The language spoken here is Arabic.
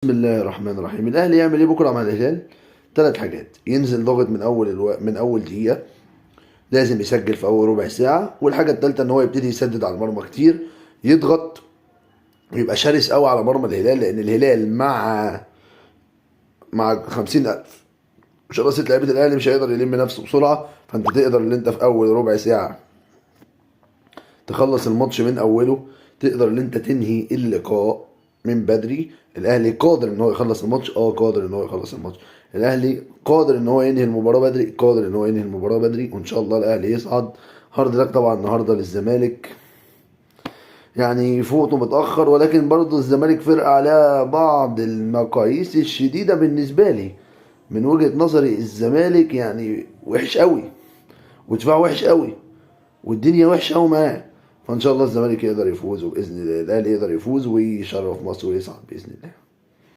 بسم الله الرحمن الرحيم. الاهلي يعمل ايه بكره مع الهلال؟ ثلاث حاجات: ينزل ضاغط من اول دقيقه، لازم يسجل في اول ربع ساعه. والحاجه الثالثه ان هو يبتدي يسدد على المرمى كتير، يضغط ويبقى شرس قوي على مرمى الهلال، لان الهلال مع 50,000 شراسة لعيبه الاهلي مش هيقدر يلم نفسه بسرعه. فانت تقدر ان انت في اول ربع ساعه تخلص الماتش من اوله، تقدر ان انت تنهي اللقاء من بدري. الاهلي قادر ان هو يخلص الماتش، قادر ان هو يخلص الماتش. الاهلي قادر ان هو ينهي المباراه بدري، قادر ان هو ينهي المباراه بدري، وان شاء الله الاهلي يصعد. هارد لك طبعا النهارده للزمالك، يعني فوقته متاخر، ولكن برضه الزمالك فرقه عليها بعض المقاييس الشديده بالنسبه لي. من وجهه نظري الزمالك يعني وحش قوي، ودفاع وحش قوي، والدنيا وحشه قوي معاه. فان شاء الله الزمالك يقدر يفوز، وباذن الله الاهلي يقدر يفوز ويشرف مصر ويصعد باذن الله.